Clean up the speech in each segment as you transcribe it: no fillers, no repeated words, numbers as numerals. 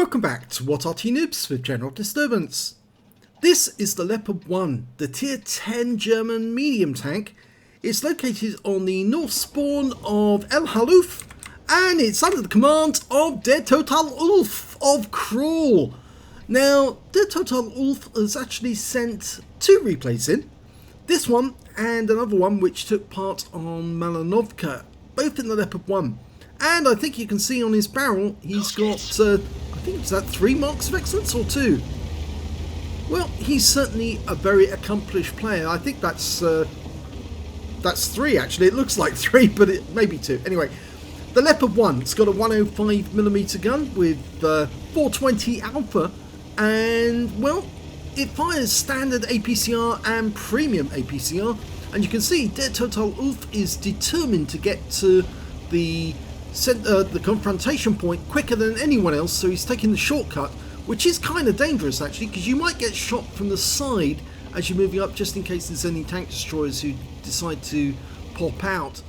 Welcome back to What Arty Noobs with General Disturbance. This is the Leopard 1, the tier 10 German medium tank. It's located on the north spawn of Halluf, and it's under the command of DerTotaleUlf of KRAWL. Now, DerTotaleUlf has actually sent two replays in. This one and another one which took part on Malinovka, both in the Leopard 1. And I think you can see on his barrel, he's got, I think it's that 3 marks of excellence or 2. Well, he's certainly a very accomplished player. I think that's 3 actually. It looks like 3, but it may be 2. Anyway, the Leopard 1, it's got a 105mm gun with 420 alpha, and well, it fires standard APCR and premium APCR. And you can see DerTotaleUlf is determined to get to the confrontation point quicker than anyone else, so he's taking the shortcut, which is kind of dangerous actually, because you might get shot from the side as you're moving up, just in case there's any tank destroyers who decide to pop out.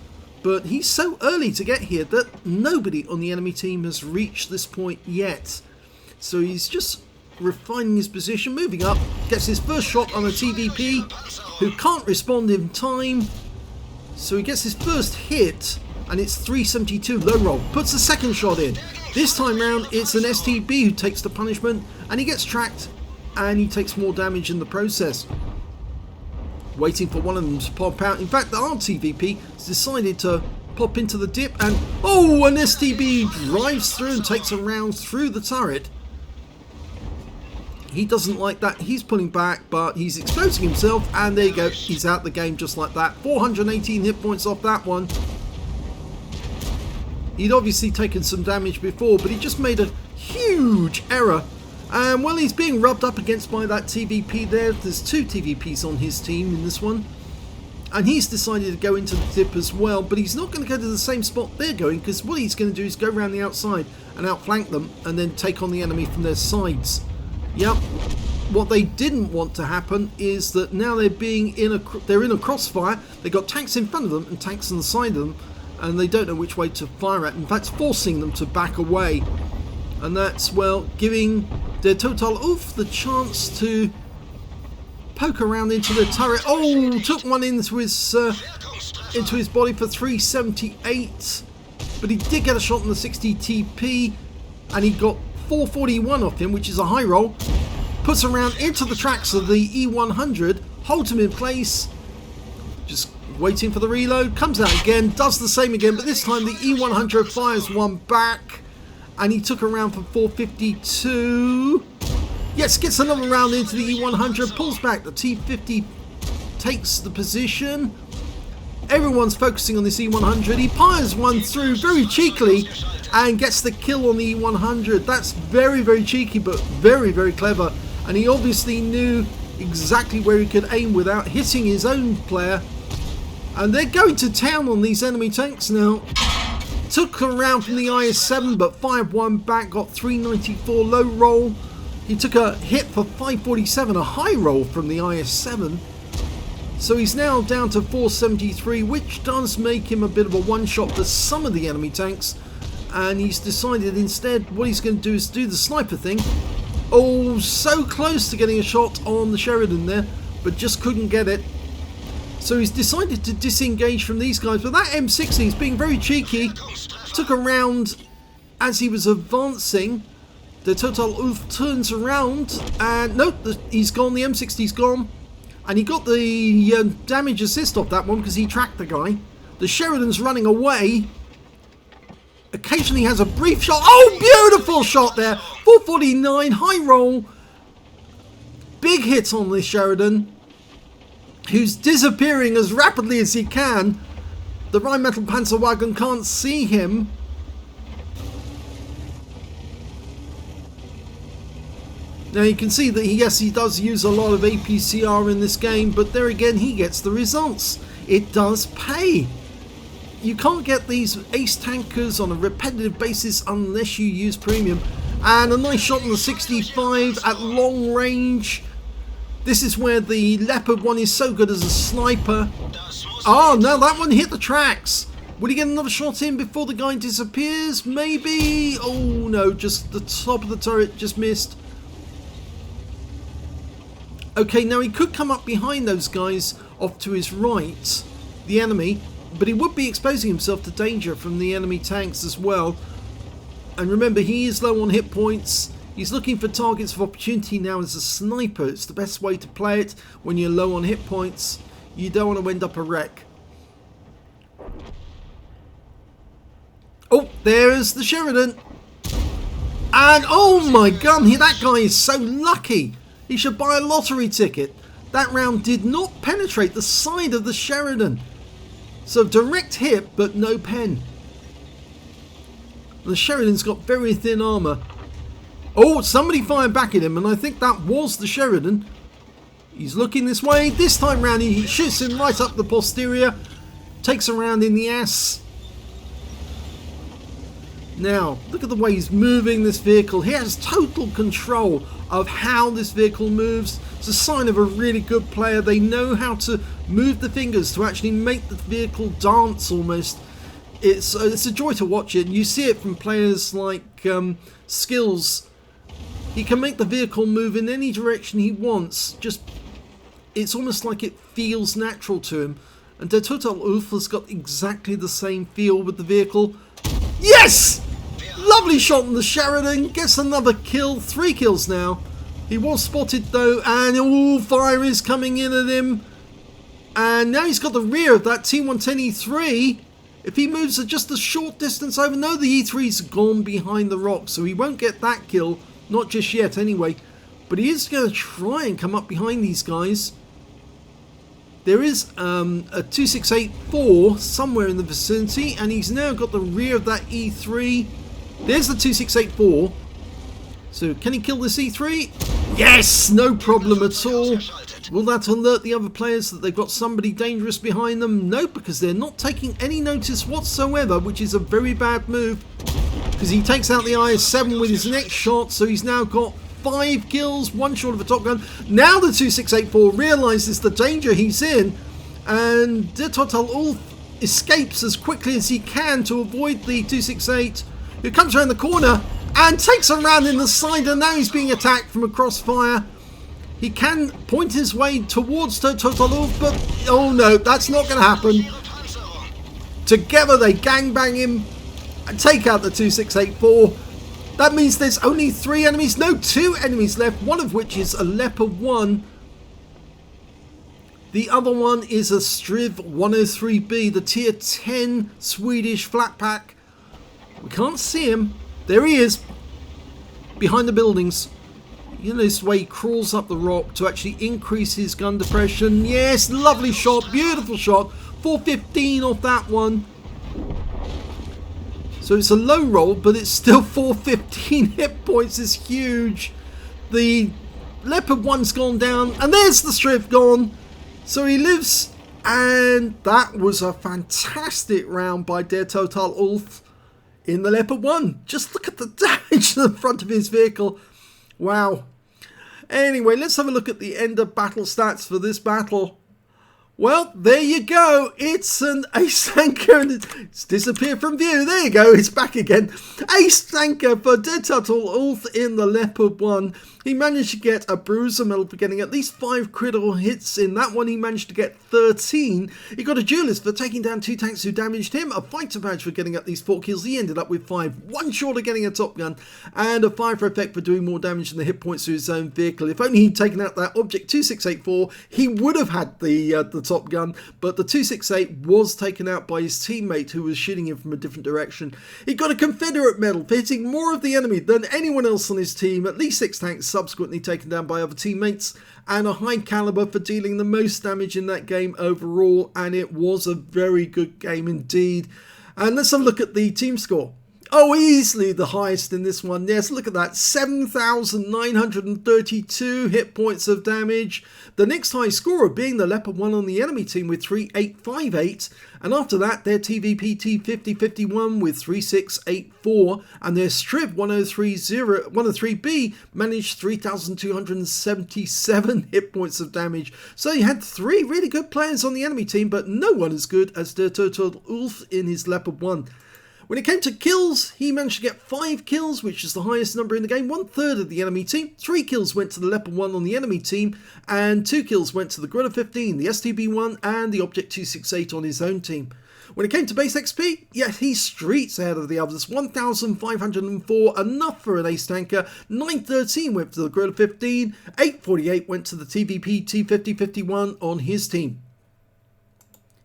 But he's so early to get here that nobody on the enemy team has reached this point yet, so he's just refining his position, moving up, gets his first shot on a TVP who can't respond in time, so he gets his first hit. And it's 372 low roll, puts the second shot in. This time round it's an STB who takes the punishment, and he gets tracked and he takes more damage in the process. Waiting for one of them to pop out. In fact, the Arty VP has decided to pop into the dip, and oh, an STB drives through and takes a round through the turret. He doesn't like that, he's pulling back, but he's exposing himself, and there you go, he's out the game just like that. 418 hit points off that one. He'd obviously taken some damage before, but he just made a huge error. And well, he's being rubbed up against by that TVP there. There's 2 TVPs on his team in this one. And he's decided to go into the dip as well, but he's not going to go to the same spot they're going, because what he's going to do is go around the outside and outflank them and then take on the enemy from their sides. Yep. What they didn't want to happen is that now they're in a crossfire. They've got tanks in front of them and tanks on the side of them, and they don't know which way to fire at. In fact, forcing them to back away. And that's, well, giving DerTotaleUlf the chance to poke around into the turret. Oh, took one into his body for 378. But he did get a shot on the 60 TP, and he got 441 off him, which is a high roll. Puts him around into the tracks of the E100, holds him in place, just waiting for the reload, comes out again, does the same again, but this time the E100 fires one back, and he took a round for 452. Yes, gets another round into the E100, pulls back, the T50 takes the position. Everyone's focusing on this E100. He fires one through very cheekily and gets the kill on the E100. That's very, very cheeky, but very, very clever, and he obviously knew exactly where he could aim without hitting his own player. And they're going to town on these enemy tanks now. Took a round from the IS-7, but fired one back, got 394 low roll. He took a hit for 547, a high roll from the IS-7. So he's now down to 473, which does make him a bit of a one-shot for some of the enemy tanks. And he's decided instead what he's going to do is do the sniper thing. Oh, so close to getting a shot on the Sheridan there, but just couldn't get it. So he's decided to disengage from these guys, but that M60 is being very cheeky. Took a round as he was advancing. DerTotaleUlf turns around, and nope, he's gone, the M60's gone. And he got the damage assist off that one because he tracked the guy. The Sheridan's running away. Occasionally has a brief shot. Oh, beautiful shot there. 449, high roll. Big hit on this Sheridan, who's disappearing as rapidly as he can. The Rheinmetall Panzerwagen can't see him. Now you can see that yes, he does use a lot of APCR in this game, but there again he gets the results. It does pay. You can't get these ace tankers on a repetitive basis unless you use premium. And a nice shot on the 65 at long range. This is where the Leopard one is so good as a sniper. Oh no, that one hit the tracks. Will he get another shot in before the guy disappears? Maybe. Oh no, just the top of the turret just missed. Okay, now he could come up behind those guys off to his right, the enemy, but he would be exposing himself to danger from the enemy tanks as well. And remember, he is low on hit points. He's looking for targets of opportunity now as a sniper. It's the best way to play it when you're low on hit points. You don't want to end up a wreck. Oh, there's the Sheridan. And oh my god, that guy is so lucky. He should buy a lottery ticket. That round did not penetrate the side of the Sheridan. So direct hit, but no pen. The Sheridan's got very thin armour. Oh, somebody fired back at him, and I think that was the Sheridan. He's looking this way. This time round, he shoots him right up the posterior. Takes a round in the ass. Now, look at the way he's moving this vehicle. He has total control of how this vehicle moves. It's a sign of a really good player. They know how to move the fingers to actually make the vehicle dance almost. It's a joy to watch it. You see it from players like Skills. He can make the vehicle move in any direction he wants. It's almost like it feels natural to him. And DerTotaleUlf has got exactly the same feel with the vehicle. Yes! Lovely shot on the Sheridan. Gets another kill. 3 kills now. He was spotted though, and all fire is coming in at him. And now he's got the rear of that T110 E3. If he moves just a short distance over, no, the E3's gone behind the rock, so he won't get that kill. Not just yet anyway. But he is going to try and come up behind these guys. There is a 2684 somewhere in the vicinity, and he's now got the rear of that E3. There's the 2684. So can he kill this E3? Yes! No problem at all. Will that alert the other players that they've got somebody dangerous behind them? No, because they're not taking any notice whatsoever, which is a very bad move. Because he takes out the IS-7 with his next shot, so he's now got 5 kills, 1 short of a top gun. Now the 2684 realises the danger he's in, and DerTotaleUlf escapes as quickly as he can to avoid the 268, who comes around the corner and takes a round in the side, and now he's being attacked from a crossfire. He can point his way towards DerTotaleUlf, but oh no, that's not going to happen. Together they gangbang him and take out the 2684. That means there's only 3 enemies, no, 2 enemies left, one of which is a Leopard 1. The other one is a Striv 103B, the tier 10 Swedish flat pack. We can't see him. There he is, behind the buildings. You know, this way he crawls up the rock to actually increase his gun depression. Yes, lovely shot, beautiful shot. 415 off that one. So it's a low roll, but it's still 415 hit points is huge. The Leopard 1's gone down, and there's the Striv gone. So he lives, and that was a fantastic round by DerTotaleUlf in the Leopard 1. Just look at the damage to the front of his vehicle. Wow. Anyway, let's have a look at the end of battle stats for this battle. Well, there you go. It's an ace tanker, and it's disappeared from view. There you go. It's back again. Ace tanker for DerTotaleUlf in the Leopard 1. He managed to get a bruiser medal for getting at least 5 critical hits. In that one, he managed to get 13. He got a duelist for taking down 2 tanks who damaged him. A fighter badge for getting at least 4 kills. He ended up with 5. 1 short of getting a top gun. And a 5 for effect for doing more damage than the hit points to his own vehicle. If only he'd taken out that Object 2684, he would have had the top gun. But the 268 was taken out by his teammate who was shooting him from a different direction. He got a Confederate medal for hitting more of the enemy than anyone else on his team. At least 6 tanks subsequently taken down by other teammates, and a high caliber for dealing the most damage in that game overall, and it was a very good game indeed. And let's have a look at the team score. Oh, easily the highest in this one. Yes, look at that. 7,932 hit points of damage. The next high scorer being the Leopard 1 on the enemy team with 3,858. And after that, their TVP T5051 with 3,684. And their Strip 103B managed 3,277 hit points of damage. So you had three really good players on the enemy team, but no one as good as DerTotaleUlf in his Leopard 1. When it came to kills, he managed to get 5 kills, which is the highest number in the game, 1/3 of the enemy team. 3 kills went to the Leopard 1 on the enemy team, and 2 kills went to the Gorilla 15, the STB1, and the Object 268 on his own team. When it came to base XP, yes, he's streets ahead of the others. 1,504, enough for an ace tanker. 913 went to the Gorilla 15, 848 went to the TVP T5051 on his team.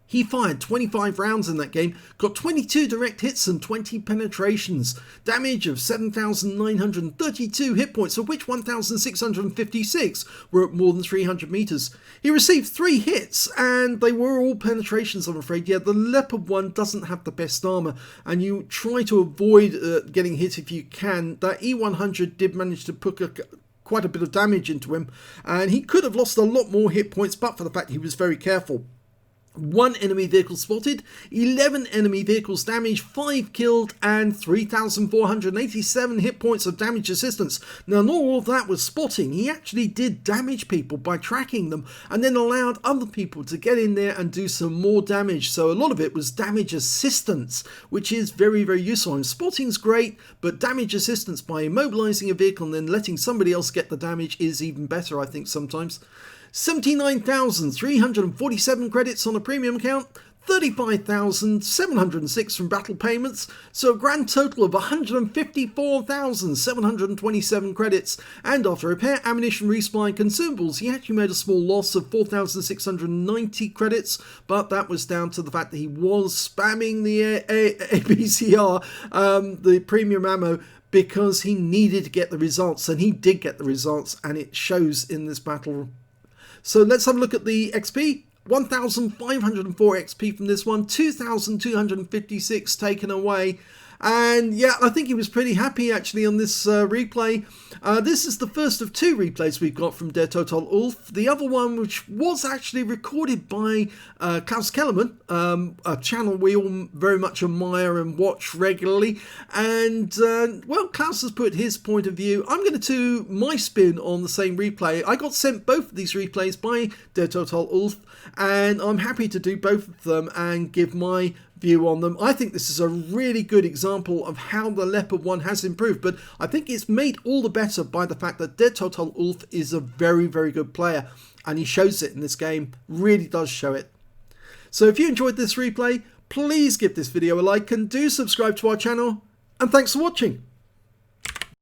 He fired 25 rounds in that game, got 22 direct hits and 20 penetrations, damage of 7,932 hit points, of which 1,656 were at more than 300 meters. He received 3 hits, and they were all penetrations, I'm afraid. Yeah, the Leopard 1 doesn't have the best armor, and you try to avoid getting hit if you can. That E100 did manage to put quite a bit of damage into him, and he could have lost a lot more hit points, but for the fact he was very careful. 1 enemy vehicle spotted, 11 enemy vehicles damaged, 5 killed, and 3,487 hit points of damage assistance. Now, not all of that was spotting. He actually did damage people by tracking them and then allowed other people to get in there and do some more damage. So a lot of it was damage assistance, which is very, very useful. And spotting's great, but damage assistance by immobilizing a vehicle and then letting somebody else get the damage is even better, I think, sometimes. 79,347 credits on a premium account, 35,706 from battle payments, so a grand total of 154,727 credits. And after repair, ammunition, resupply and consumables, he actually made a small loss of 4,690 credits, but that was down to the fact that he was spamming the ABCR, the premium ammo, because he needed to get the results, and he did get the results, and it shows in this battle. So let's have a look at the XP. 1,504 XP from this one, 2,256 taken away. And yeah, I think he was pretty happy actually on this replay. This is the first of 2 replays we've got from DerTotaleUlf. The other one, which was actually recorded by Klaus Kellerman, a channel we all very much admire and watch regularly. And well, Klaus has put his point of view. I'm going to do my spin on the same replay. I got sent both of these replays by DerTotaleUlf, and I'm happy to do both of them and give my view on them. I think this is a really good example of how the Leopard 1 has improved, but I think it's made all the better by the fact that DerTotaleUlf is a very, very good player, and he shows it in this game, really does show it. So if you enjoyed this replay, please give this video a like and do subscribe to our channel, and thanks for watching.